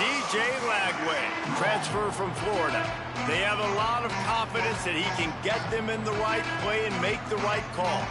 DJ Lagway, transfer from Florida. They have a lot of confidence that he can get them in the right play and make the right calls.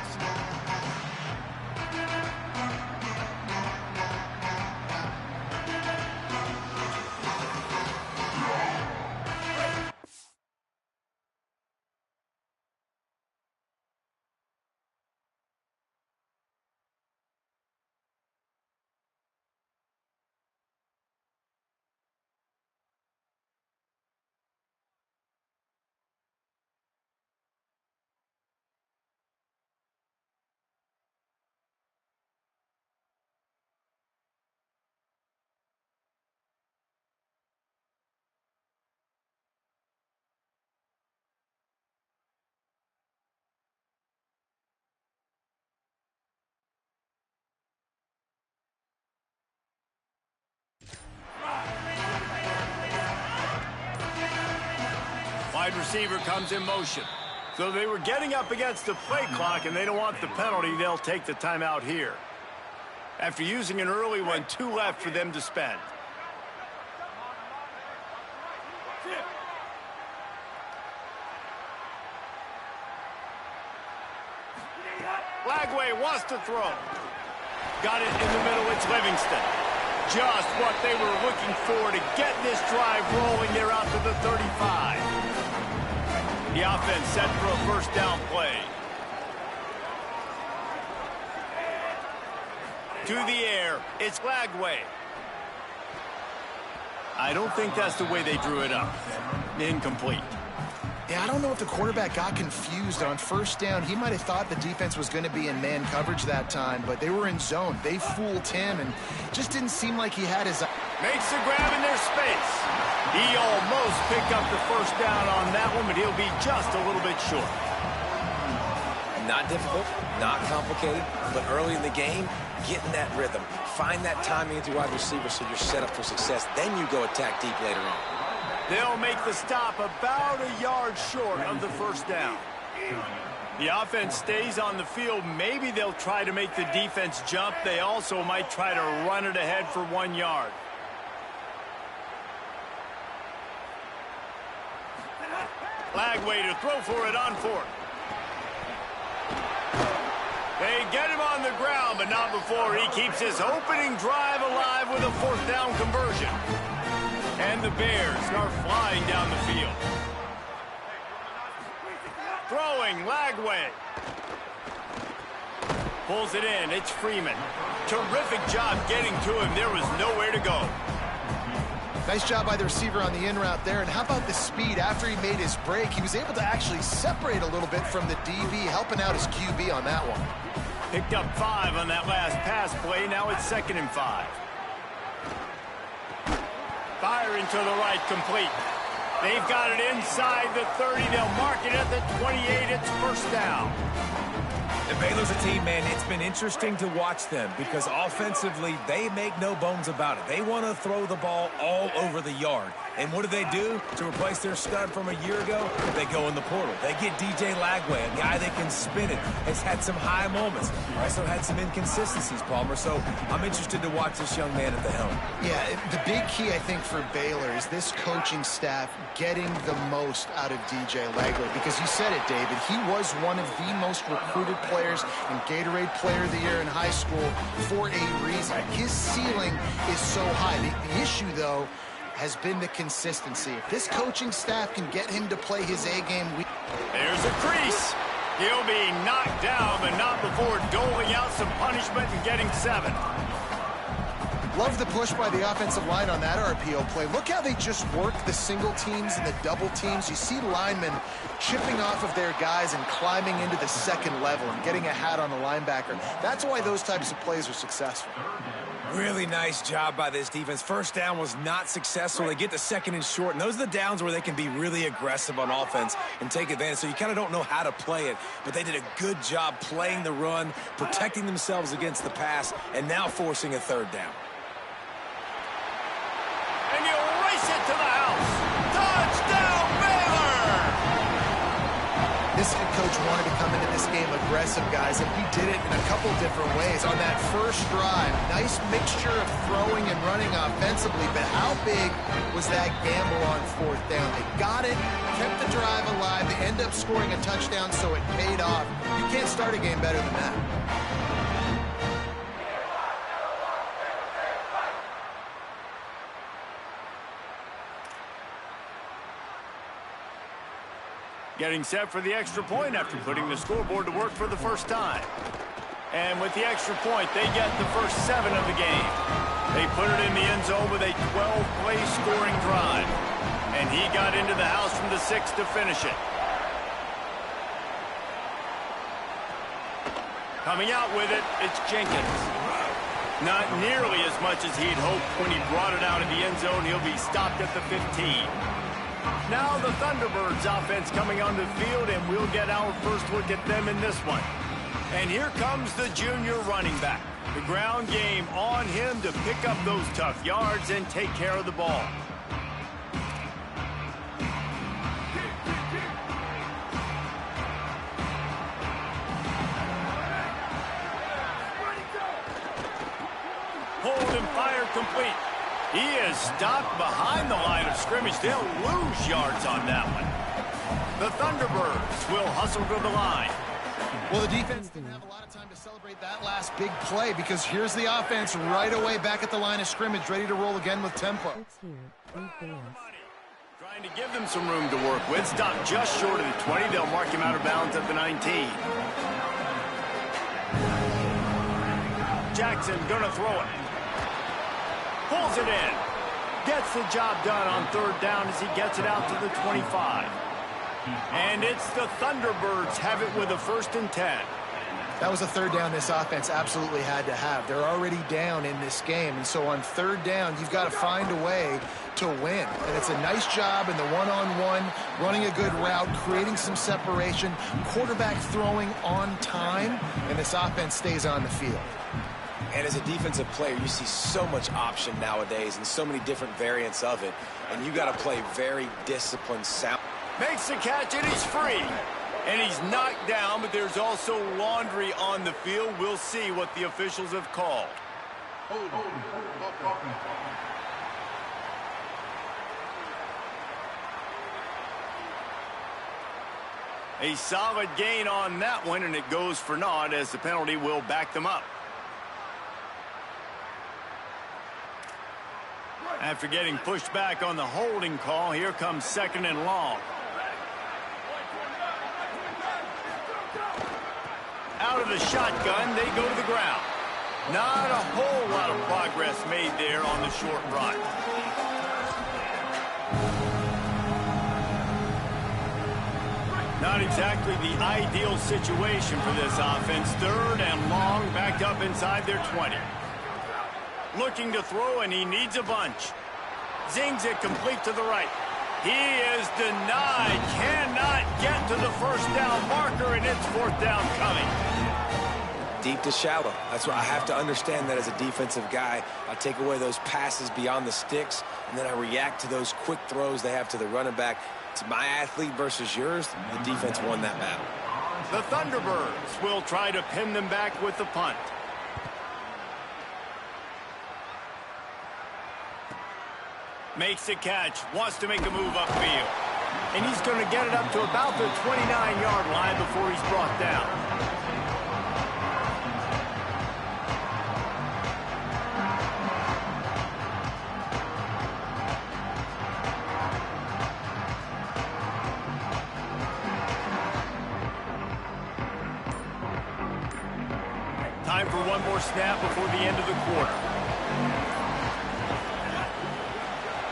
Wide receiver comes in motion. So they were getting up against the play clock, and they don't want the penalty. They'll take the timeout here. After using an early one, 2 left for them to spend. Lagway wants to throw. Got it in the middle. It's Livingston. Just what they were looking for to get this drive rolling. They're out to the 35. The offense set for a first down play. To the air, it's Lagway. I don't think that's the way they drew it up. Incomplete. Yeah, I don't know if the quarterback got confused on first down. He might have thought the defense was going to be in man coverage that time, but they were in zone. They fooled him, and just didn't seem like he had his... Makes the grab in their space. He almost picked up the first down on that one, but he'll be just a little bit short. Not difficult, not complicated, but early in the game, get in that rhythm. Find that timing with your wide receiver so you're set up for success. Then you go attack deep later on. They'll make the stop about a yard short of the first down. The offense stays on the field. Maybe they'll try to make the defense jump. They also might try to run it ahead for 1 yard. Lagway to throw for it on 4th. They get him on the ground, but not before he keeps his opening drive alive with a 4th down conversion. And the Bears are flying down the field. Throwing, Lagway. Pulls it in, it's Freeman. Terrific job getting to him. There was nowhere to go. Nice job by the receiver on the in route there. And how about the speed after he made his break? He was able to actually separate a little bit from the DB, helping out his QB on that one. Picked up 5 on that last pass play. Now it's 2nd and 5. Firing to the right, complete. They've got it inside the 30. They'll mark it at the 28. It's first down. The Baylor's a team, man. It's been interesting to watch them because offensively, they make no bones about it. They want to throw the ball all over the yard. And what do? To replace their stud from a year ago, they go in the portal. They get DJ Lagway, a guy that can spin it, has had some high moments. Also had some inconsistencies, Palmer. So I'm interested to watch this young man at the helm. Yeah, the big key, I think, for Baylor is this coaching staff getting the most out of DJ Lagway. Because you said it, David, he was one of the most recruited players and Gatorade Player of the Year in high school for a reason. His ceiling is so high. The issue, though, has been the consistency. If this coaching staff can get him to play his A-game... There's a crease. He'll be knocked down, but not before doling out some punishment and getting 7. Love the push by the offensive line on that RPO play. Look how they just work the single teams and the double teams. You see linemen chipping off of their guys and climbing into the second level and getting a hat on the linebacker. That's why those types of plays are successful. Really nice job by this defense. First down was not successful. They get the 2nd and short, and those are the downs where they can be really aggressive on offense and take advantage. So you kind of don't know how to play it, but they did a good job playing the run, protecting themselves against the pass, and now forcing a 3rd down. And you race it to the house. Touchdown, Baylor! This head coach wanted to come into this game aggressive, guys, and he did it in a couple different ways. On that first drive, nice mixture of throwing and running offensively, but how big was that gamble on fourth down? They got it, kept the drive alive, they end up scoring a touchdown, so it paid off. You can't start a game better than that. Getting set for the extra point after putting the scoreboard to work for the first time. And with the extra point, they get the first 7 of the game. They put it in the end zone with a 12-play scoring drive. And he got into the house from the 6 to finish it. Coming out with it, it's Jenkins. Not nearly as much as he'd hoped when he brought it out of the end zone. He'll be stopped at the 15. Now the Thunderbirds offense coming on the field, and we'll get our first look at them in this one. And here comes the junior running back. The ground game on him to pick up those tough yards and take care of the ball. Hold and fire complete. He is stopped behind the line of scrimmage. They'll lose yards on that one. The Thunderbirds will hustle to the line. Well, the defense didn't have a lot of time to celebrate that last big play because here's the offense right away back at the line of scrimmage, ready to roll again with tempo. Trying to give them some room to work with. Stopped just short of the 20. They'll mark him out of bounds at the 19. Jackson gonna throw it. Pulls it in. Gets the job done on third down as he gets it out to the 25. And it's the Thunderbirds have it with a 1st and 10. That was a third down this offense absolutely had to have. They're already down in this game, and so on third down, you've got to find a way to win. And it's a nice job in the one-on-one, running a good route, creating some separation, quarterback throwing on time, and this offense stays on the field. And as a defensive player, you see so much option nowadays and so many different variants of it. And you got to play very disciplined, sound. Makes the catch, and he's free. And he's knocked down, but there's also laundry on the field. We'll see what the officials have called. A solid gain on that one, and it goes for naught as the penalty will back them up. After getting pushed back on the holding call, here comes 2nd and long. Out of the shotgun, they go to the ground. Not a whole lot of progress made there on the short run. Not exactly the ideal situation for this offense. 3rd and long, backed up inside their 20. Looking to throw, and he needs a bunch. Zings it complete to the right. He is denied. Cannot get to the 1st down marker, and it's 4th down coming. Deep to shallow. That's why I have to understand that as a defensive guy. I take away those passes beyond the sticks, and then I react to those quick throws they have to the running back. It's my athlete versus yours. The defense won that battle. The Thunderbirds will try to pin them back with the punt. Makes the catch, wants to make a move upfield. And he's going to get it up to about the 29-yard line before he's brought down. Time for one more snap before the end of the quarter.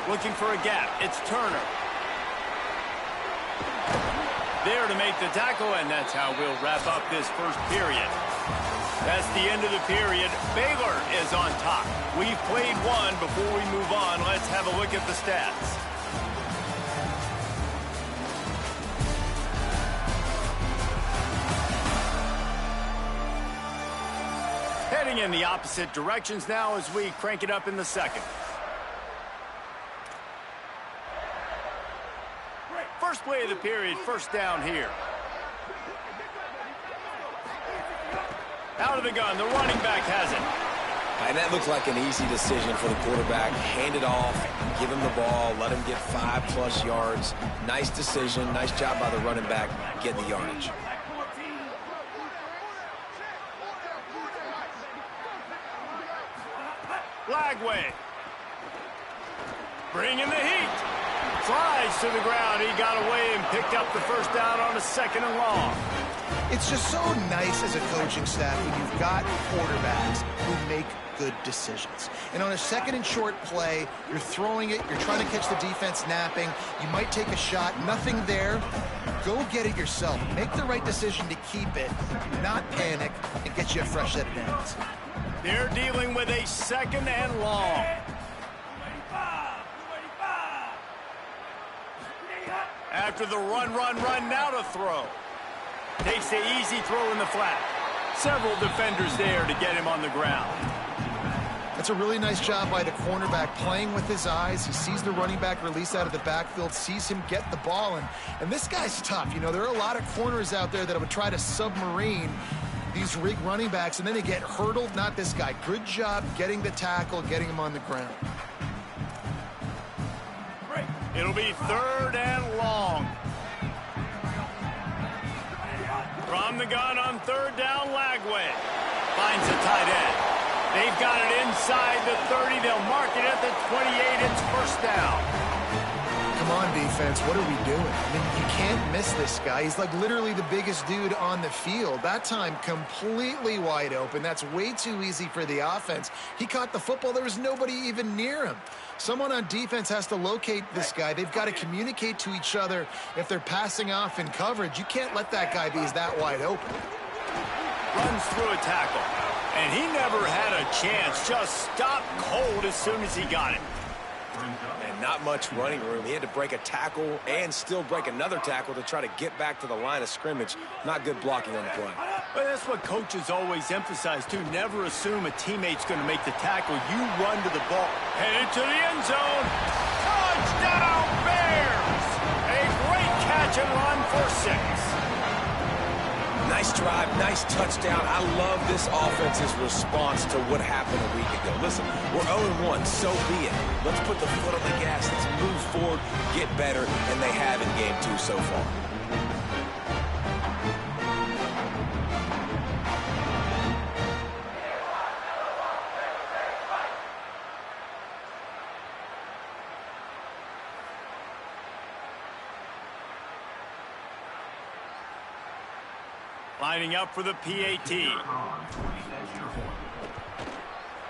Looking for a gap. It's Turner. There to make the tackle, and that's how we'll wrap up this first period. That's the end of the period. Baylor is on top. We've played one. Before we move on, let's have a look at the stats. Heading in the opposite directions now as we crank it up in the second. First play of the period, 1st down here. Out of the gun, the running back has it. And that looked like an easy decision for the quarterback. Hand it off, give him the ball, let him get 5+ yards. Nice decision, nice job by the running back getting the yardage. Lagway. Bringing the heat. Flies to the ground. He got away and picked up the first down on a 2nd and long. It's just so nice as a coaching staff when you've got quarterbacks who make good decisions. And on a 2nd and short play, you're throwing it, you're trying to catch the defense napping, you might take a shot, nothing there. Go get it yourself. Make the right decision to keep it, not panic, and get you a fresh set of downs. They're dealing with a 2nd and long. After the run, now to throw. Takes the easy throw in the flat. Several defenders there to get him on the ground. That's a really nice job by the cornerback, playing with his eyes. He sees the running back release out of the backfield, sees him get the ball, and this guy's tough. You know, there are a lot of corners out there that would try to submarine these rig running backs, and then they get hurdled. Not this guy. Good job getting the tackle, getting him on the ground. It'll be 3rd and long. From the gun on 3rd down, Lagway finds the tight end. They've got it inside the 30. They'll mark it at the 28. It's 1st down. Come on, defense. What are we doing? I mean, you can't miss this guy. He's like literally the biggest dude on the field. That time, completely wide open. That's way too easy for the offense. He caught the football. There was nobody even near him. Someone on defense has to locate this guy. They've got to communicate to each other if they're passing off in coverage. You can't let that guy be that wide open. Runs through a tackle. And he never had a chance. Just stopped cold as soon as he got it. And not much running room. He had to break a tackle and still break another tackle to try to get back to the line of scrimmage. Not good blocking on the play. Well, that's what coaches always emphasize, too. Never assume a teammate's going to make the tackle. You run to the ball. Headed to the end zone. Touchdown, Bears! A great catch and run for 6. Nice drive, nice touchdown. I love this offense's response to what happened a week ago. Listen, we're 0-1, so be it. Let's put the foot on the gas. Let's move forward, get better, and they have in game 2 so far. Lining up for the PAT.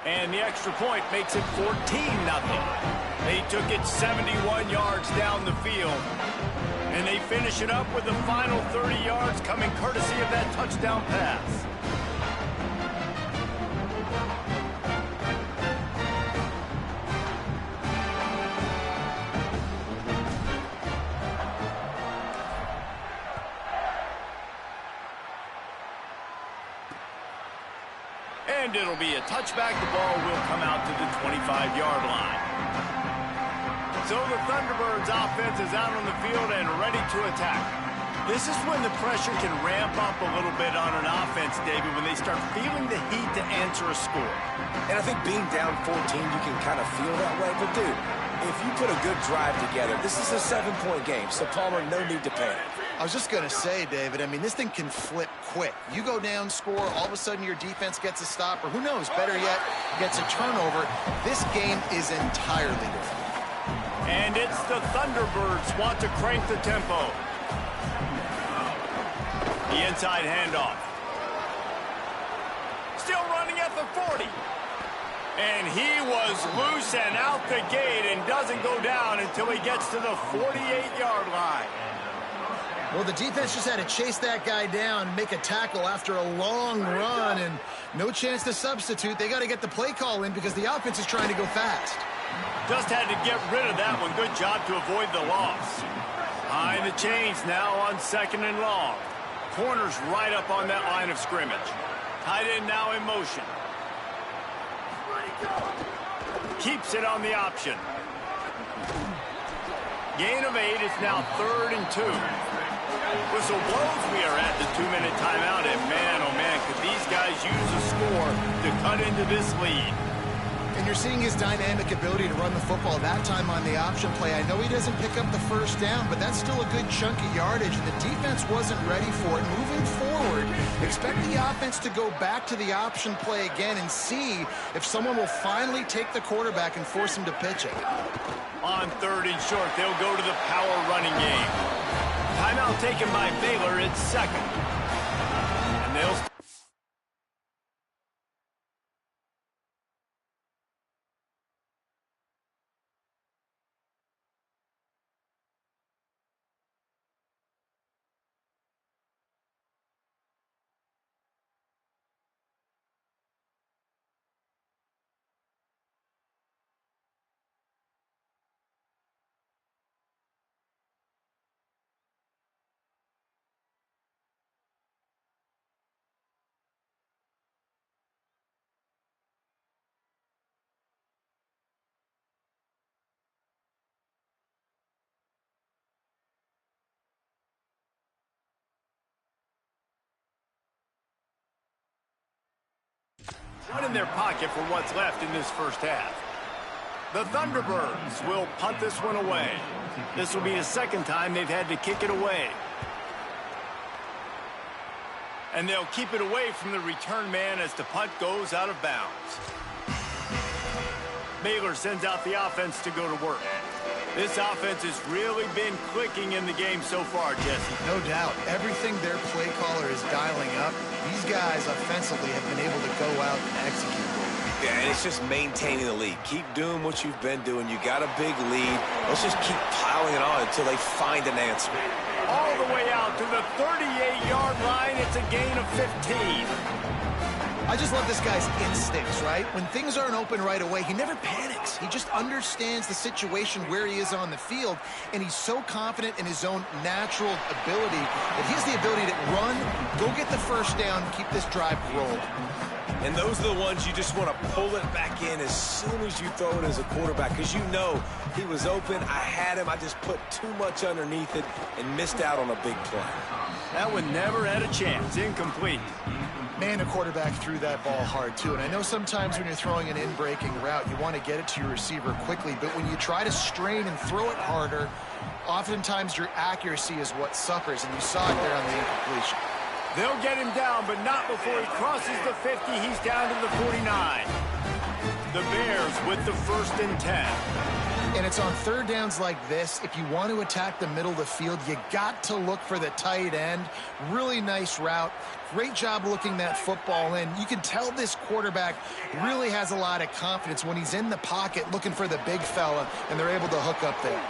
And the extra point makes it 14-0. They took it 71 yards down the field. And they finish it up with the final 30 yards coming courtesy of that touchdown pass. And it'll be a touchback. The ball will come out to the 25-yard line. So the Thunderbirds offense is out on the field and ready to attack. This is when the pressure can ramp up a little bit on an offense, David, when they start feeling the heat to answer a score. And I think being down 14, you can kind of feel that way. But, dude, if you put a good drive together, this is a 7-point game. So, Palmer, no need to panic. I was just going to say, David, I mean, this thing can flip quick. You go down, score, all of a sudden your defense gets a stop, or who knows, better yet, gets a turnover. This game is entirely different. And it's the Thunderbirds want to crank the tempo. The inside handoff. Still running at the 40. And he was loose and out the gate and doesn't go down until he gets to the 48-yard line. Well, the defense just had to chase that guy down, make a tackle after a long run, and no chance to substitute. They got to get the play call in because the offense is trying to go fast. Just had to get rid of that one. Good job to avoid the loss. Behind the chains now on 2nd and long. Corners right up on that line of scrimmage. Tight end now in motion. Keeps it on the option. Gain of 8. It's now 3rd and 2. Whistle blows. We are at the 2-minute timeout, and man, oh man, could these guys use a score to cut into this lead. And you're seeing his dynamic ability to run the football that time on the option play. I know he doesn't pick up the first down, but that's still a good chunk of yardage, and the defense wasn't ready for it. Moving forward, expect the offense to go back to the option play again and see if someone will finally take the quarterback and force him to pitch it. On 3rd and short, they'll go to the power running game. Timeout taken by Baylor. It's 2nd. And they'll... One in their pocket for what's left in this first half. The Thunderbirds will punt this one away. This will be the 2nd time they've had to kick it away. And they'll keep it away from the return man as the punt goes out of bounds. Baylor sends out the offense to go to work. This offense has really been clicking in the game so far, Jesse. No doubt. Everything their play caller is dialing up, these guys offensively have been able to go out and execute. Yeah, and it's just maintaining the lead. Keep doing what you've been doing. You got a big lead. Let's just keep piling it on until they find an answer. All the way out to the 38-yard line. It's a gain of 15. I just love this guy's instincts, right? When things aren't open right away, he never panics. He just understands the situation where he is on the field, and he's so confident in his own natural ability that he has the ability to run, go get the first down, keep this drive rolling. And those are the ones you just want to pull it back in as soon as you throw it as a quarterback, because you know he was open, I had him, I just put too much underneath it and missed out on a big play. That one never had a chance. Incomplete. Man, a quarterback threw that ball hard, too. And I know sometimes when you're throwing an in-breaking route, you want to get it to your receiver quickly. But when you try to strain and throw it harder, oftentimes your accuracy is what suffers. And you saw it there on the incompletion. They'll get him down, but not before he crosses the 50. He's down to the 49. The Bears with the 1st and 10. And it's on 3rd downs like this. If you want to attack the middle of the field, you got to look for the tight end. Really nice route. Great job looking that football in. You can tell this quarterback really has a lot of confidence when he's in the pocket looking for the big fella, and they're able to hook up there.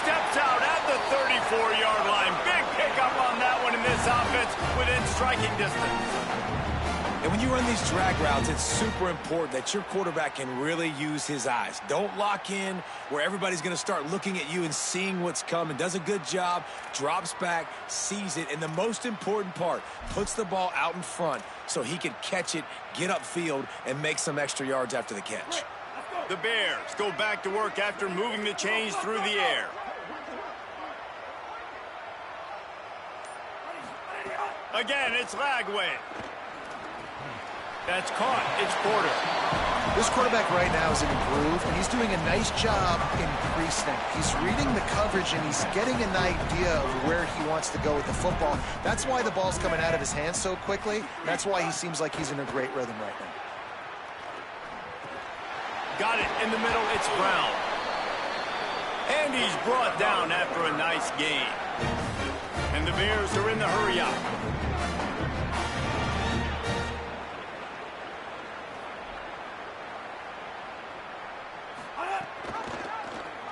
Steps out at the 34-yard line. Big pickup on that one in this offense within striking distance. And when you run these drag routes, it's super important that your quarterback can really use his eyes. Don't lock in where everybody's going to start looking at you and seeing what's coming. Does a good job, drops back, sees it, and the most important part, puts the ball out in front so he can catch it, get upfield, and make some extra yards after the catch. The Bears go back to work after moving the chains through the air. Again, it's Lagway. That's caught. It's Porter. This quarterback right now is in a groove, and he's doing a nice job in pre-snap. He's reading the coverage, and he's getting an idea of where he wants to go with the football. That's why the ball's coming out of his hands so quickly. That's why he seems like he's in a great rhythm right now. Got it in the middle. It's Brown. And he's brought down after a nice gain. And the Bears are in the hurry up.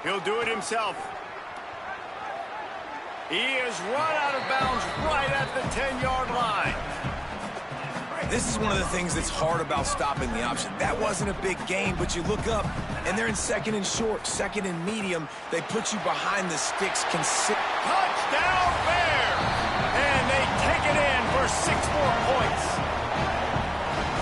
He'll do it himself. He is run out of bounds right at the 10-yard line. This is one of the things that's hard about stopping the option. That wasn't a big gain, but you look up, and they're in 2nd and short, 2nd and medium. They put you behind the sticks. Touchdown, Bears! And they take it in for 6 more points.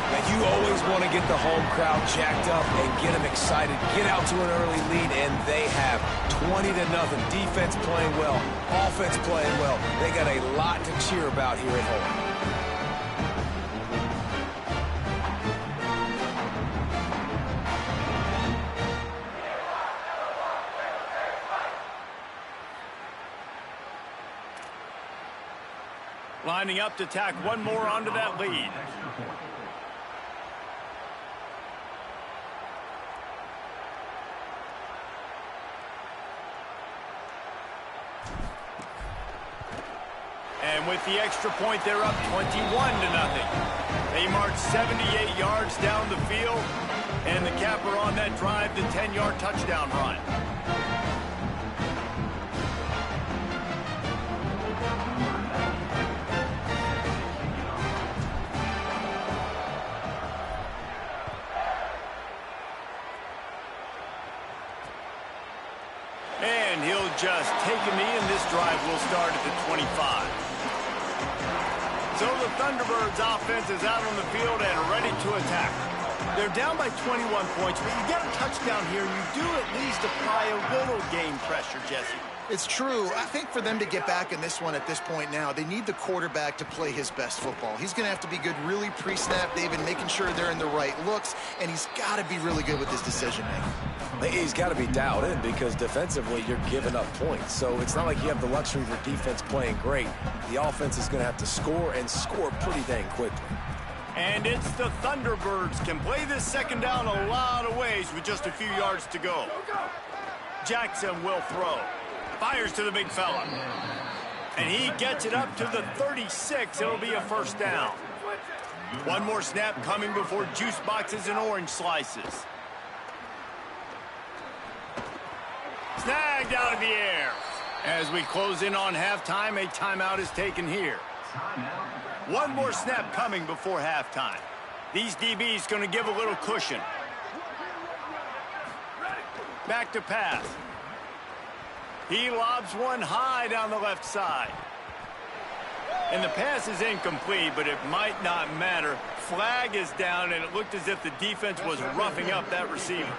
They You always want to get the home crowd jacked up and get them excited, get out to an early lead, and they have 20-0. Defense playing well, offense playing well. They got a lot to cheer about here at home. Lining up to tack one more onto that lead. And with the extra point, they're up 21-0. They march 78 yards down the field, and the capper on that drive, the 10-yard touchdown run. And he'll just take a knee, and this drive will start at the 25. So the Thunderbirds offense is out on the field and ready to attack. They're down by 21 points, but you get a touchdown here, and you do at least apply a little game pressure, Jesse. It's true. I think for them to get back in this one at this point now, they need the quarterback to play his best football. He's going to have to be good really pre-snap, David, making sure they're in the right looks, and he's got to be really good with his decision-making. He's got to be dialed in because defensively you're giving up points. So it's not like you have the luxury of your defense playing great. The offense is going to have to score and score pretty dang quickly. And it's the Thunderbirds can play this second down a lot of ways with just a few yards to go. Jackson will throw. Fires to the big fella. And he gets it up to the 36. It'll be a first down. One more snap coming before juice boxes and orange slices. Snagged out of the air. As we close in on halftime, a timeout is taken here. One more snap coming before halftime. These DBs going to give a little cushion. Back to pass. He lobs one high down the left side. And the pass is incomplete, but it might not matter. Flag is down, and it looked as if the defense was roughing up that receiver.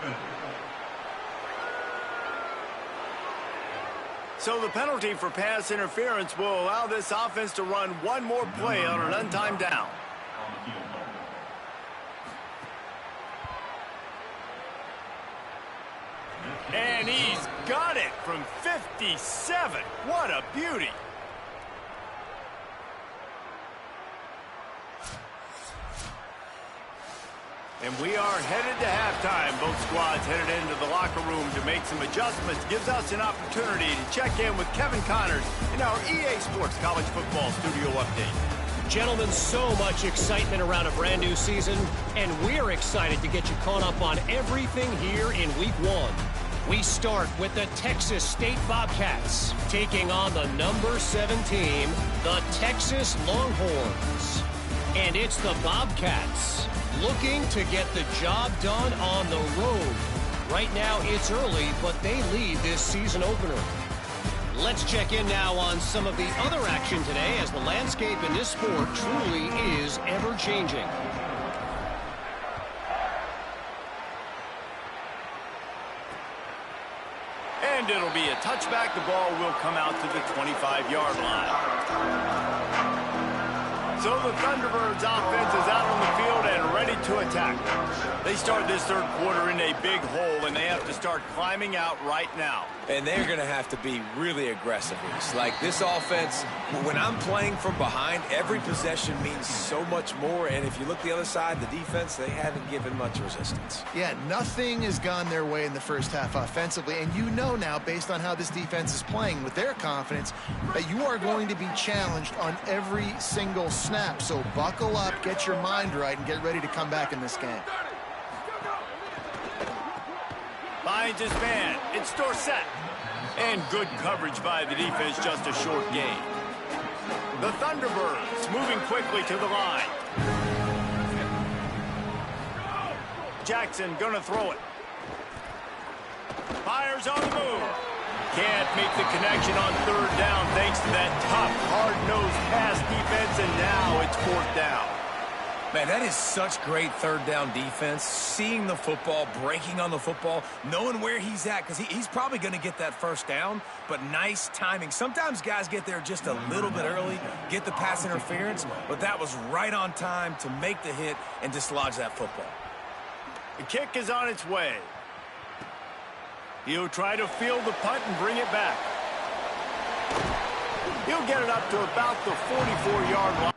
So the penalty for pass interference will allow this offense to run one more play on an untimed down. And he's got it from 57. What a beauty. And we are headed to halftime. Both squads headed into the locker room to make some adjustments. Gives us an opportunity to check in with Kevin Connors in our EA Sports College Football Studio Update. Gentlemen, so much excitement around a brand new season, and we're excited to get you caught up on everything here in Week 1. We start with the Texas State Bobcats taking on the number 7 team, the Texas Longhorns. And it's the Bobcats looking to get the job done on the road. Right now it's early, but they lead this season opener. Let's check in now on some of the other action today as the landscape in this sport truly is ever-changing. And it'll be a touchback. The ball will come out to the 25-yard line. So the Thunderbirds offense is out on the field and ready to attack. They start this third quarter in a big hole, and they have to start climbing out right now. And they're going to have to be really aggressive. It's like this offense, when I'm playing from behind, every possession means so much more. And if you look the other side, the defense, they haven't given much resistance. Yeah, nothing has gone their way in the first half offensively. And you know now, based on how this defense is playing with their confidence, that you are going to be challenged on every single snap. So buckle up, get your mind right, and get ready to come back in this game. Finds his man. It's Dorsett. And good coverage by the defense, just a short gain. The Thunderbirds moving quickly to the line. Jackson gonna throw it. Fires on the move. Can't make the connection on third down thanks to that tough, hard-nosed pass defense, and now it's fourth down. Man, that is such great third down defense. Seeing the football, breaking on the football, knowing where he's at, because he's probably going to get that first down, but nice timing. Sometimes guys get there just a little bit early, get the pass interference, but that was right on time to make the hit and dislodge that football. The kick is on its way. He'll try to field the punt and bring it back. He'll get it up to about the 44-yard line.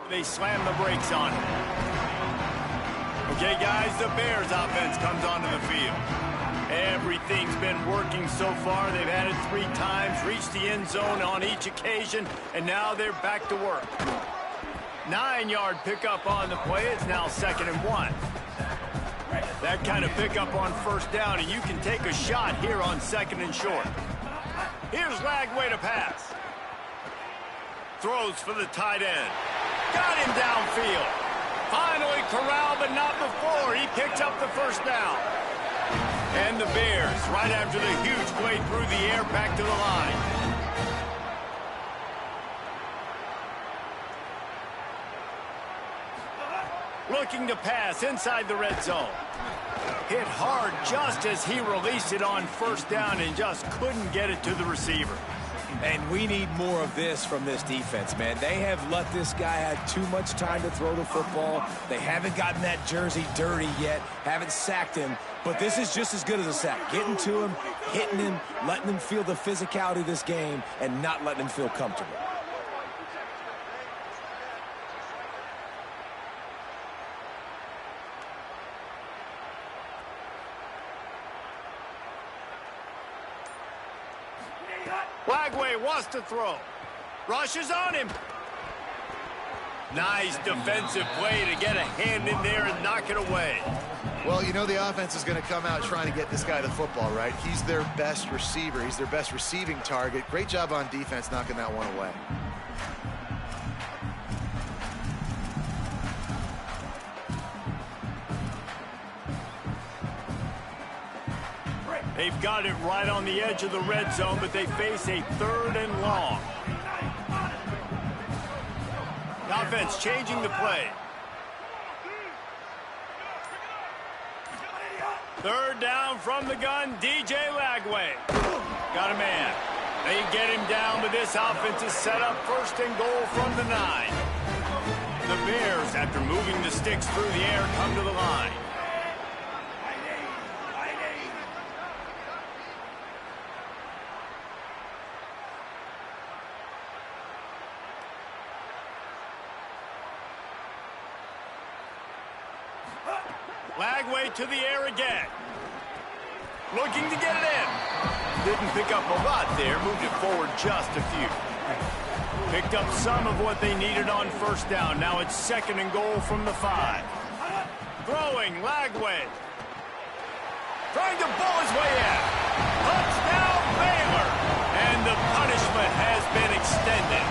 They slam the brakes on him. Okay, guys, the Bears offense comes onto the field. Everything's been working so far. They've had it 3 times, reached the end zone on each occasion, and now they're back to work. 9-yard pickup on the play. It's now 2nd and 1. That kind of pickup on first down, and you can take a shot here on 2nd and short. Here's Lagway to pass. Throws for the tight end. Got him downfield. Finally corralled, but not before. He picks up the first down. And the Bears, right after the huge play through the air, back to the line. Looking to pass inside the red zone. Hit hard just as he released it on first down and just couldn't get it to the receiver. And we need more of this from this defense, man. They have let this guy have too much time to throw the football. They haven't gotten that jersey dirty yet, haven't sacked him. But this is just as good as a sack. Getting to him, hitting him, letting him feel the physicality of this game, and not letting him feel comfortable. Lagway wants to throw. Rushes on him. Nice defensive play to get a hand in there and knock it away. Well, you know the offense is going to come out trying to get this guy the football, right? He's their best receiver. He's their best receiving target. Great job on defense knocking that one away. They've got it right on the edge of the red zone, but they face a 3rd and long. The offense changing the play. 3rd down from the gun, DJ Lagway. Got a man. They get him down, but this offense is set up 1st and goal from the 9. The Bears, after moving the sticks through the air, come to the line. Lagway to the air again. Looking to get it in. Didn't pick up a lot there. Moved it forward just a few. Picked up some of what they needed on first down. Now it's 2nd and goal from the 5. Throwing, Lagway. Trying to bull his way in. Touchdown, Baylor. And the punishment has been extended.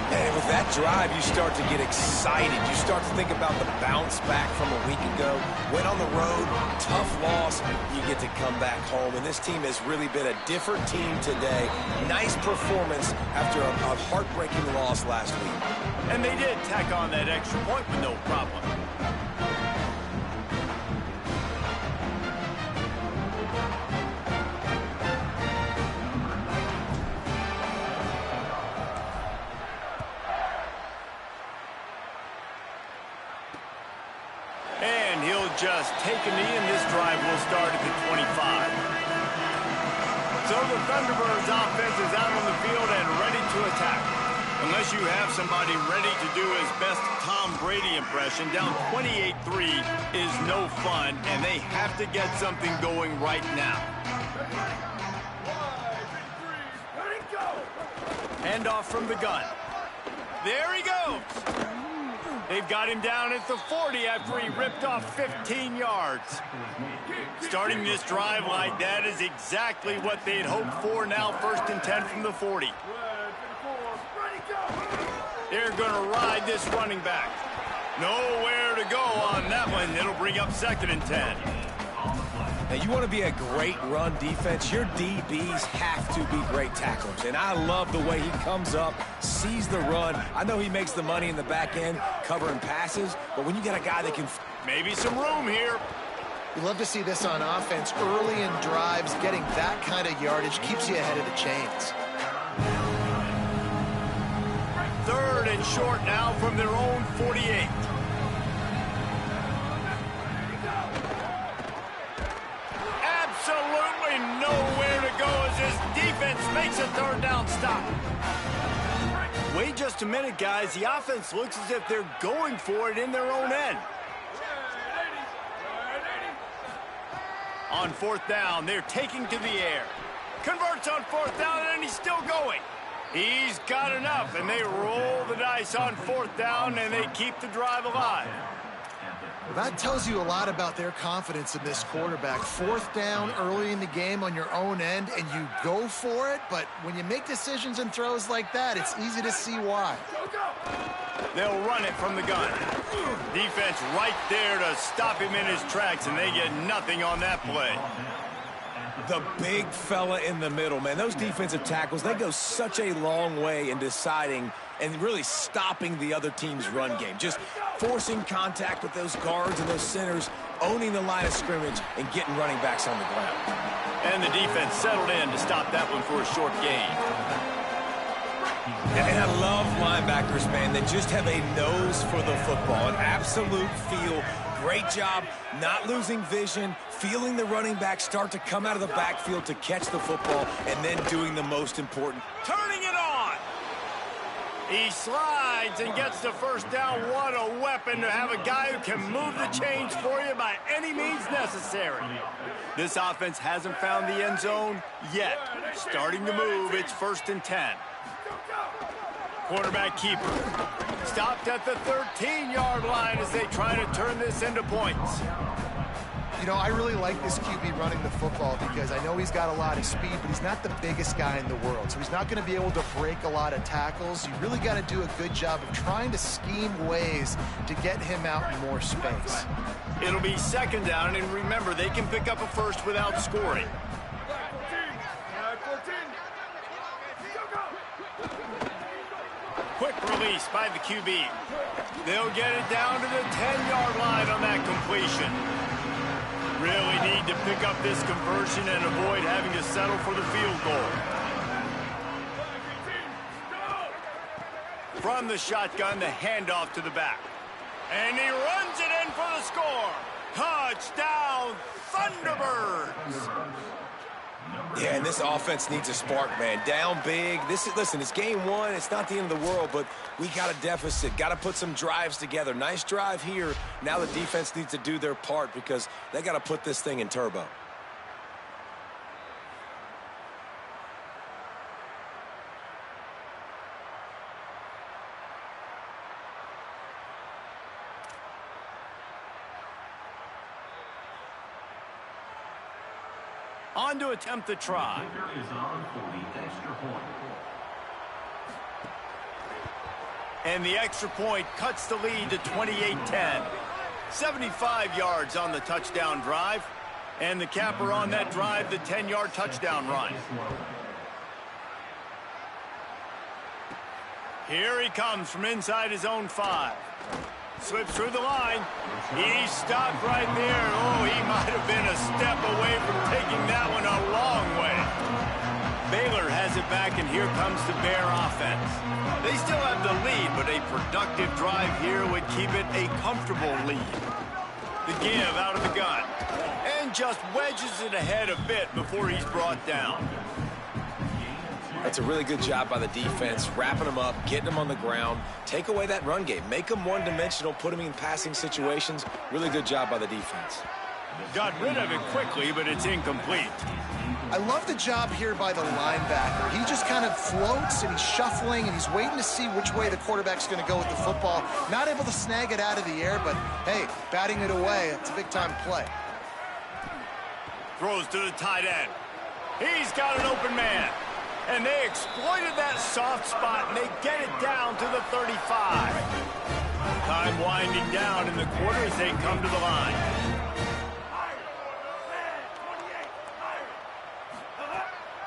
And with that drive, you start to get excited. You start to think about the bounce back from a week ago. Went on the road, tough loss. You get to come back home. And this team has really been a different team today. Nice performance after a heartbreaking loss last week. And they did tack on that extra point with no problem. just take a knee, and this drive will start at the 25. So the Thunderbirds offense is out on the field and ready to attack. Unless you have somebody ready to do his best Tom Brady impression, down 28-3 is no fun, and they have to get something going right now. Handoff from the gun. There he goes. They've got him down at the 40 after he ripped off 15 yards. Starting this drive like that is exactly what they'd hoped for. Now 1st and 10 from the 40. They're going to ride this running back. Nowhere to go on that one. It'll bring up 2nd and 10. Now, you want to be a great run defense, your DBs have to be great tacklers. And I love the way he comes up, sees the run. I know he makes the money in the back end covering passes, but when you got a guy that can... Maybe some room here. You love to see this on offense. Early in drives, getting that kind of yardage keeps you ahead of the chains. 3rd and short now from their own 48. Absolutely nowhere to go as this defense makes a 3rd down stop. Wait just a minute, guys. The offense looks as if they're going for it in their own end. On 4th down, they're taking to the air. Converts on 4th down, and he's still going. He's got enough, and they roll the dice on 4th down, and they keep the drive alive. Well, that tells you a lot about their confidence in this quarterback. 4th down early in the game on your own end, and you go for it, but when you make decisions and throws like that, it's easy to see why. They'll run it from the gun. Defense right there to stop him in his tracks, and they get nothing on that play. The big fella in the middle, man. Those defensive tackles, they go such a long way in deciding and really stopping the other team's run game. Just forcing contact with those guards and those centers, owning the line of scrimmage, and getting running backs on the ground. And the defense settled in to stop that one for a short gain. And I love linebackers, man. They just have a nose for the football, an absolute feel. Great job not losing vision, feeling the running back start to come out of the backfield to catch the football, and then doing the most important. Turning it on. He slides and gets the 1st down. What a weapon to have a guy who can move the chains for you by any means necessary. This offense hasn't found the end zone yet. Starting to move, it's 1st and 10. Quarterback keeper. Stopped at the 13-yard line as they try to turn this into points. You know, I really like this QB running the football because I know he's got a lot of speed, but he's not the biggest guy in the world. So he's not going to be able to break a lot of tackles. You really got to do a good job of trying to scheme ways to get him out in more space. It'll be 2nd down, and remember, they can pick up a 1st without scoring. Quick release by the QB. They'll get it down to the 10-yard line on that completion. Really need to pick up this conversion and avoid having to settle for the field goal. From the shotgun, the handoff to the back. And he runs it in for the score. Touchdown, Thunderbirds! Yeah, and this offense needs a spark, man. Down big. Listen, it's game 1. It's not the end of the world, but we got a deficit. Got to put some drives together. Nice drive here. Now the defense needs to do their part because they got to put this thing in turbo. On to attempt the try. And the extra point cuts the lead to 28-10. 75 yards on the touchdown drive. And the capper on that drive, the 10-yard touchdown run. Here he comes from inside his own 5. Slips through the line. He stopped right there. Oh, he might have been a step away from taking that one a long way. Baylor has it back, and here comes the Bear offense. They still have the lead, but a productive drive here would keep it a comfortable lead. The give out of the gun. And just wedges it ahead a bit before he's brought down. That's a really good job by the defense, wrapping them up, getting them on the ground. Take away that run game. Make them one-dimensional, put them in passing situations. Really good job by the defense. Got rid of it quickly, but it's incomplete. I love the job here by the linebacker. He just kind of floats and he's shuffling and he's waiting to see which way the quarterback's going to go with the football. Not able to snag it out of the air, but hey, batting it away, it's a big-time play. Throws to the tight end. He's got an open man. And they exploited that soft spot, and they get it down to the 35. Time winding down in the quarter as they come to the line.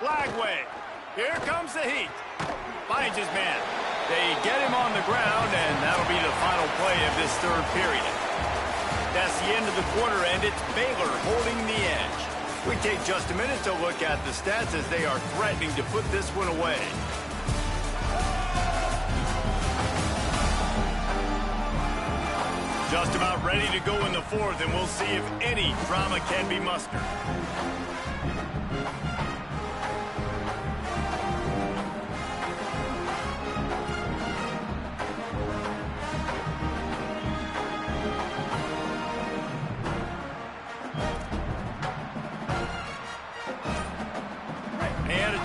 Flagway. Here comes the heat. Finds his man. They get him on the ground, and that'll be the final play of this third period. That's the end of the quarter, and it's Baylor holding the edge. We take just a minute to look at the stats as they are threatening to put this one away. Just about ready to go in the fourth, and we'll see if any drama can be mustered.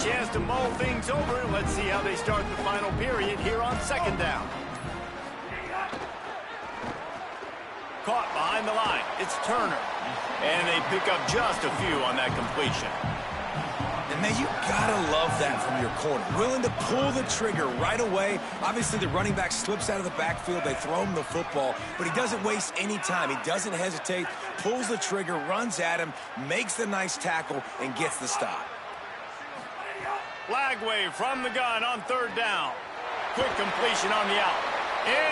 Chance to mull things over. Let's see how they start the final period here on second down. Caught behind the line. It's Turner. And they pick up just a few on that completion. And man, you gotta love that from your corner. Willing to pull the trigger right away. Obviously, the running back slips out of the backfield. They throw him the football, but he doesn't waste any time. He doesn't hesitate, pulls the trigger, runs at him, makes the nice tackle, and gets the stop. Flagway from the gun on third down. Quick completion on the out.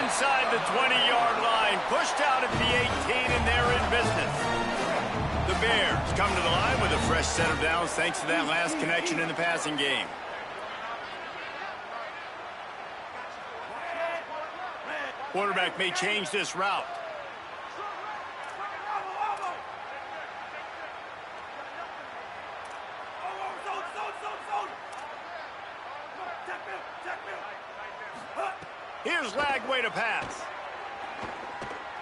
Inside the 20-yard line. Pushed out at the 18, and they're in business. The Bears come to the line with a fresh set of downs thanks to that last connection in the passing game. Quarterback may change this route. Here's Flagway to pass.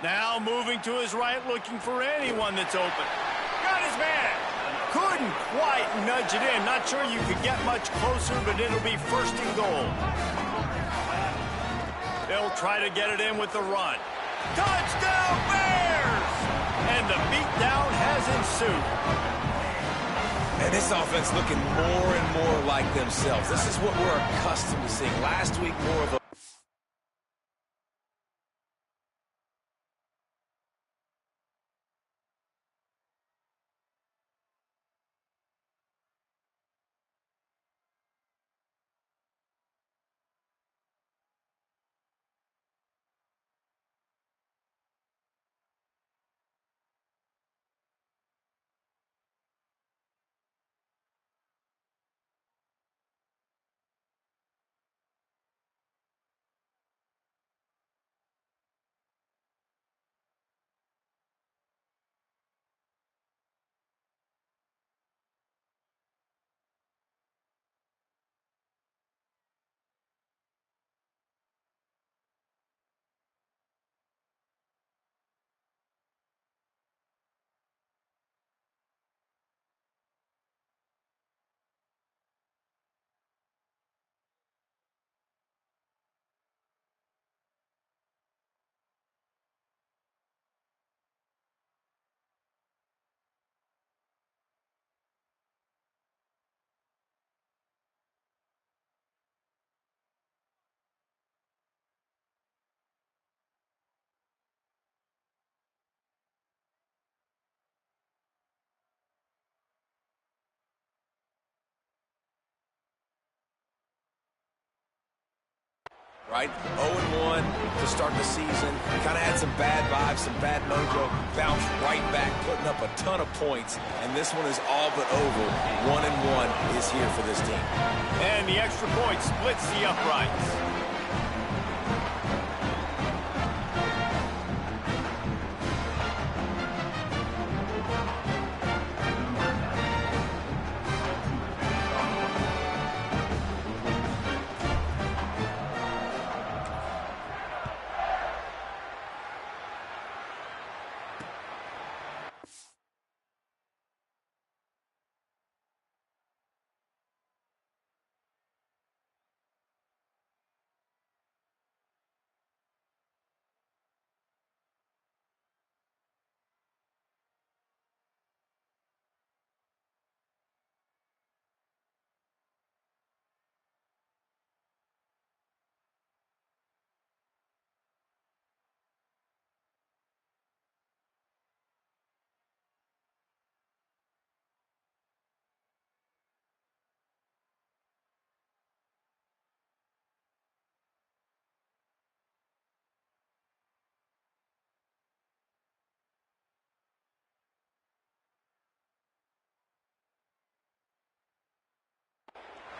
Now moving to his right, looking for anyone that's open. Got his man. Couldn't quite nudge it in. Not sure you could get much closer, but it'll be first and goal. They'll try to get it in with the run. Touchdown Bears! And the beatdown has ensued. And this offense looking more and more like themselves. This is what we're accustomed to seeing. Last week, more of a right? 0-1 to start the season. Kind of had some bad vibes, some bad mojo. Bounced right back, putting up a ton of points. And this one is all but over. 1-1 is here for this team. And the extra point splits the uprights.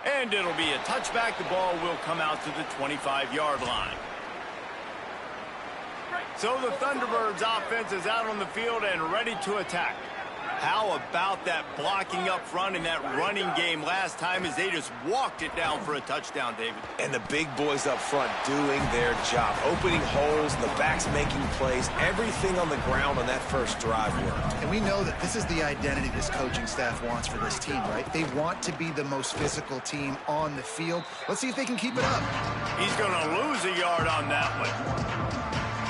And it'll be a touchback. The ball will come out to the 25-yard line. So the Thunderbirds offense is out on the field and ready to attack. How about that blocking up front in that running game last time as they just walked it down for a touchdown, David? And the big boys up front doing their job, opening holes, the backs making plays, everything on the ground on that first drive worked. And we know that this is the identity this coaching staff wants for this team, right? They want to be the most physical team on the field. Let's see if they can keep it up. He's going to lose a yard on that one.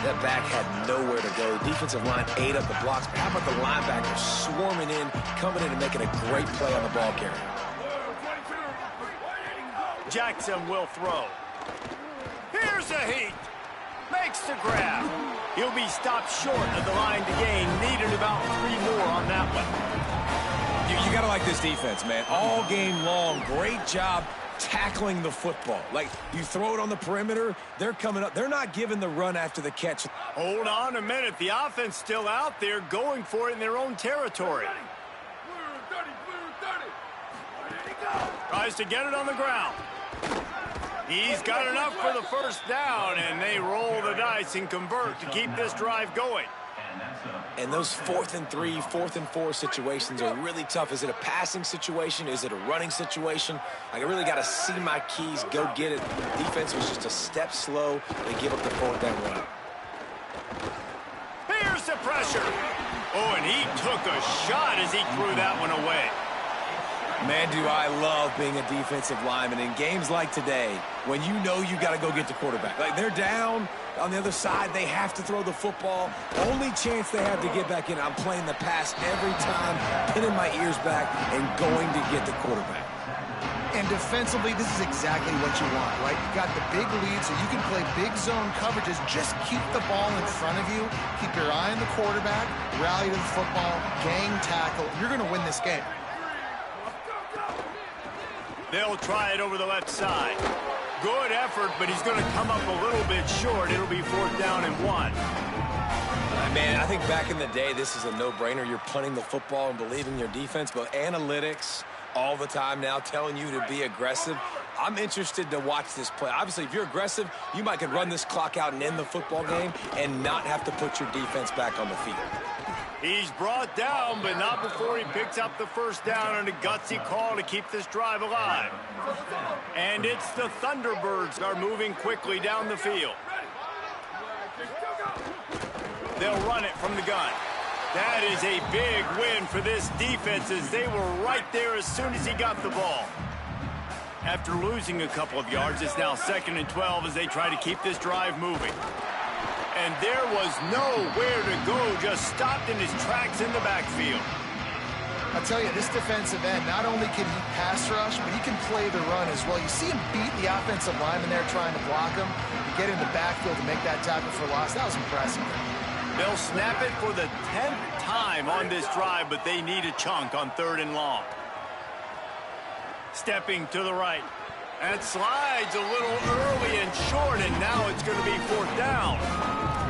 That back had nowhere to go. Defensive line ate up the blocks. But how about the linebackers swarming in, coming in and making a great play on the ball carrier? Jackson will throw. Here's a heat. Makes the grab. He'll be stopped short of the line to gain. Needed about 3 more on that one. You got to like this defense, man. All game long, great job tackling the football. Like, you throw it on the perimeter, they're coming up. They're not giving the run after the catch. Hold on a minute. The offense still out there going for it in their own territory. Tries to get it on the ground. He's got enough for the first down, and they roll the dice and convert to keep this drive going. And those 4th and 3, 4th and 4 situations are really tough. Is it a passing situation? Is it a running situation? I really got to see my keys, go get it. Defense was just a step slow. They give up the 4th down run. Here's the pressure. Oh, and he took a shot as he threw that one away. Man, do I love being a defensive lineman in games like today when you know you got to go get the quarterback. Like, they're down on the other side. They have to throw the football. Only chance they have to get back in, I'm playing the pass every time, pinning my ears back and going to get the quarterback. And defensively, this is exactly what you want, right? You got the big lead, so you can play big zone coverages. Just keep the ball in front of you. Keep your eye on the quarterback. Rally to the football. Gang tackle. You're going to win this game. They'll try it over the left side. Good effort, but he's going to come up a little bit short. It'll be 4th down and 1. Man, I think back in the day, this is a no-brainer. You're punting the football and believing your defense, but analytics all the time now telling you to be aggressive. I'm interested to watch this play. Obviously, if you're aggressive, you might could run this clock out and end the football game and not have to put your defense back on the field. He's brought down, but not before he picks up the first down on a gutsy call to keep this drive alive. And it's the Thunderbirds are moving quickly down the field. They'll run it from the gun. That is a big win for this defense as they were right there as soon as he got the ball. After losing a couple of yards, it's now 2nd and 12 as they try to keep this drive moving. And there was nowhere to go, just stopped in his tracks in the backfield. I'll tell you, this defensive end, not only can he pass rush, but he can play the run as well. You see him beat the offensive lineman there trying to block him, and get in the backfield to make that tackle for loss. That was impressive. They'll snap it for the 10th time on this drive, but they need a chunk on 3rd and long. Stepping to the right. That slides a little early and short, and now it's going to be 4th down.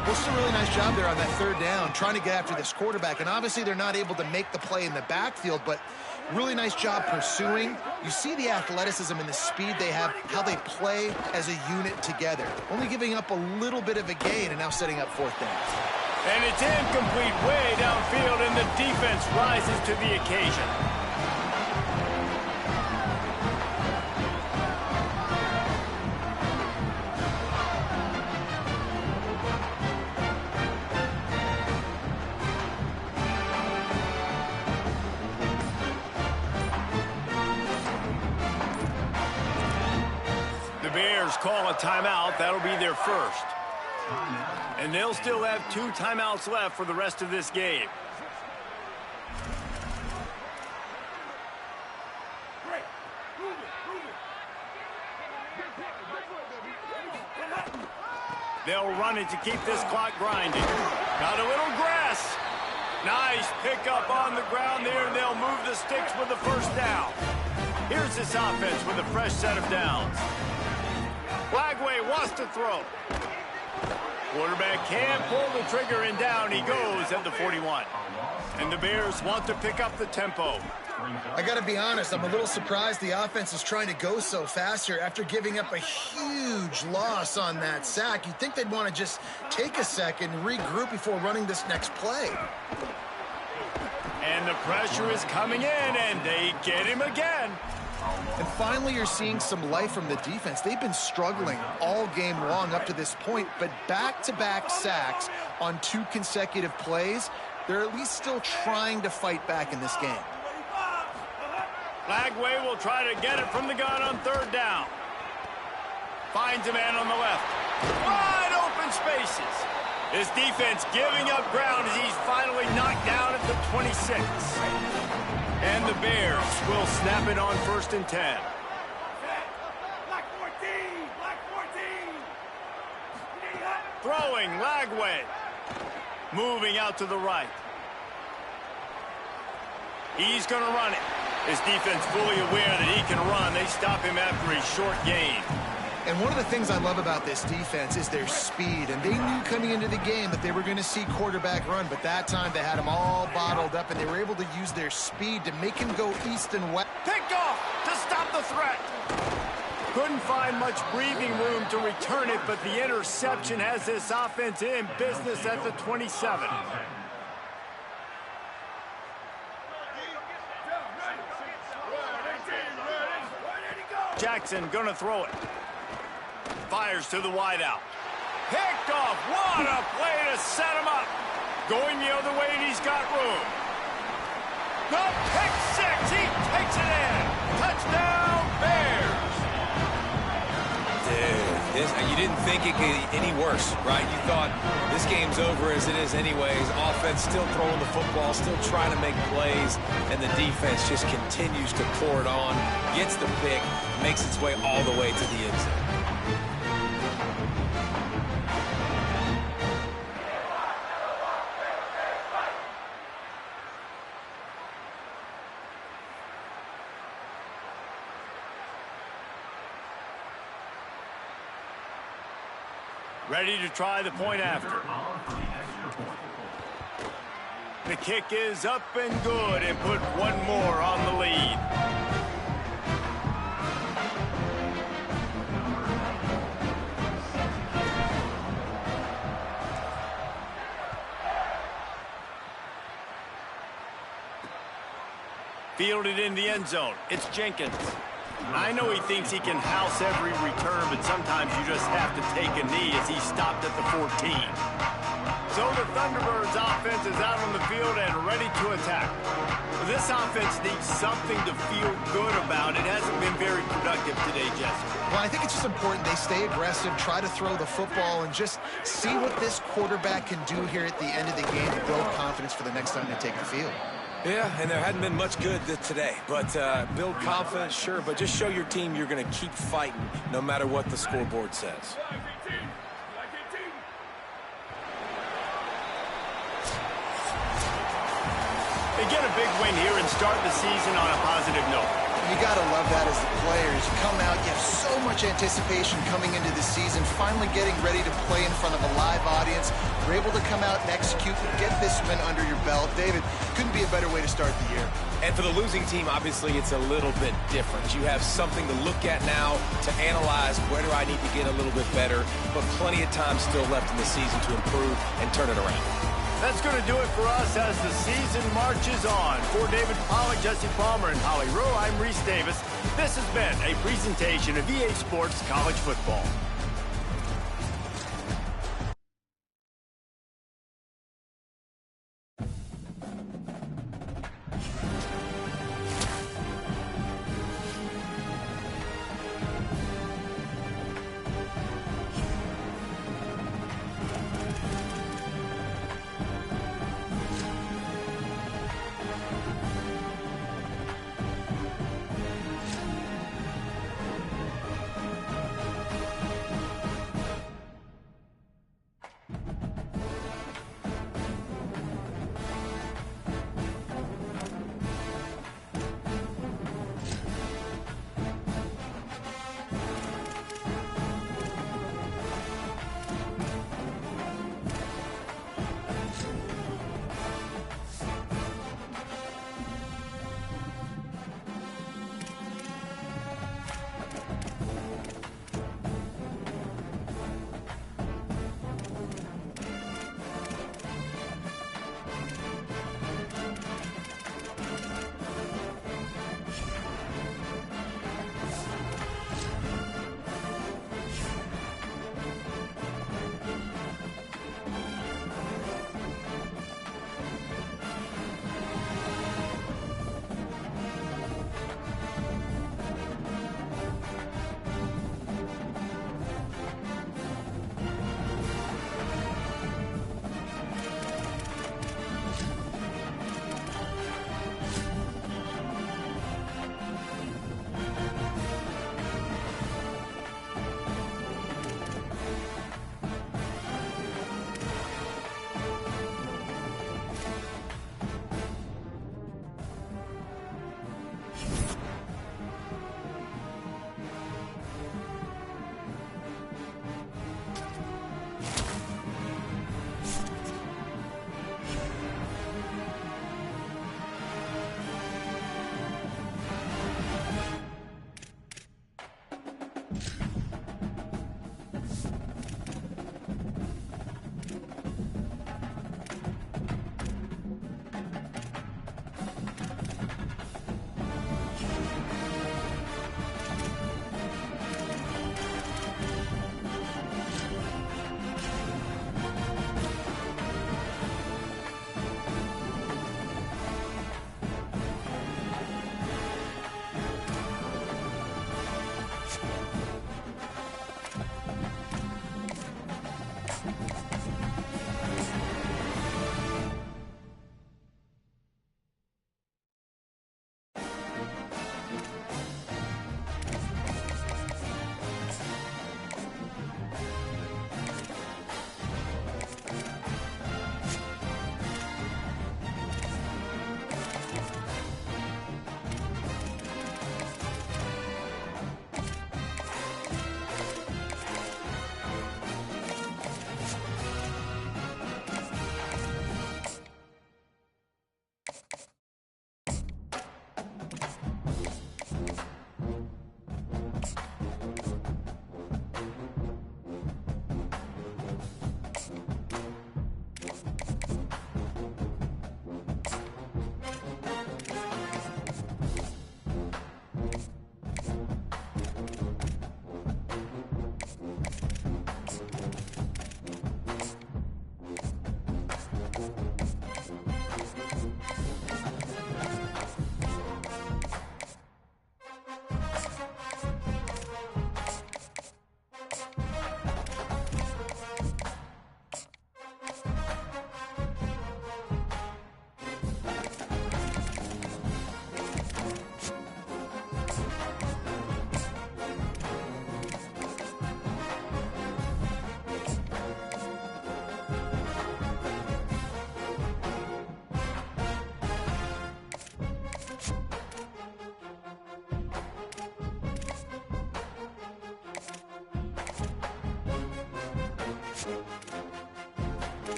Well, it's a really nice job there on that 3rd down, trying to get after this quarterback. And obviously they're not able to make the play in the backfield, but really nice job pursuing. You see the athleticism and the speed they have, how they play as a unit together. Only giving up a little bit of a gain and now setting up 4th down. And it's incomplete way downfield, and the defense rises to the occasion. The Bears call a timeout. That'll be their first. And they'll still have 2 timeouts left for the rest of this game. They'll run it to keep this clock grinding. Got a little grass. Nice pickup on the ground there, and they'll move the sticks with the first down. Here's this offense with a fresh set of downs. Flagway wants to throw. Quarterback can't pull the trigger, and down he goes at the 41. And the Bears want to pick up the tempo. I got to be honest, I'm a little surprised the offense is trying to go so fast here after giving up a huge loss on that sack. You'd think they'd want to just take a second, regroup before running this next play. And the pressure is coming in, and they get him again. And finally, you're seeing some life from the defense. They've been struggling all game long up to this point, but back-to-back sacks on 2 consecutive plays, they're at least still trying to fight back in this game. Lagway will try to get it from the gun on 3rd down. Finds a man on the left. Wide open spaces. His defense giving up ground as he's finally knocked down at the 26. And the Bears will snap it on 1st and 10. Black 14! Black 14! Throwing, Lagway. Moving out to the right. He's going to run it. His defense fully aware that he can run. They stop him after a short gain. And one of the things I love about this defense is their speed. And they knew coming into the game that they were going to see quarterback run. But that time they had him all bottled up, and they were able to use their speed to make him go east and west. Picked off to stop the threat. Couldn't find much breathing room to return it, but the interception has this offense in business at the 27. Jackson gonna throw it. Fires to the wideout. Picked off. What a play to set him up. Going the other way, and he's got room. The pick 6. He takes it in. Touchdown, Bears. Dude, you didn't think it could get any worse, right? You thought this game's over as it is anyways. Offense still throwing the football, still trying to make plays, and the defense just continues to pour it on, gets the pick, makes its way all the way to the end zone. Ready to try the point after. The kick is up and good, and put one more on the lead. Fielded in the end zone. It's Jenkins. I know he thinks he can house every return, but sometimes you just have to take a knee as he stopped at the 14. So the Thunderbirds offense is out on the field and ready to attack. This offense needs something to feel good about. It hasn't been very productive today, Jesse. Well, I think it's just important they stay aggressive, try to throw the football, and just see what this quarterback can do here at the end of the game to build confidence for the next time they take the field. Yeah, and there hadn't been much good today. But build confidence, sure, but just show your team you're going to keep fighting no matter what the scoreboard says. They get a big win here and start the season on a positive note. You got to love that as the players. You come out, you have so much anticipation coming into the season, finally getting ready to play in front of a live audience. You're able to come out and execute and get this win under your belt. David, couldn't be a better way to start the year. And for the losing team, obviously, it's a little bit different. You have something to look at now to analyze where do I need to get a little bit better, but plenty of time still left in the season to improve and turn it around. That's going to do it for us as the season marches on. For David Pollack, Jesse Palmer, and Holly Rowe, I'm Reese Davis. This has been a presentation of EA Sports College Football.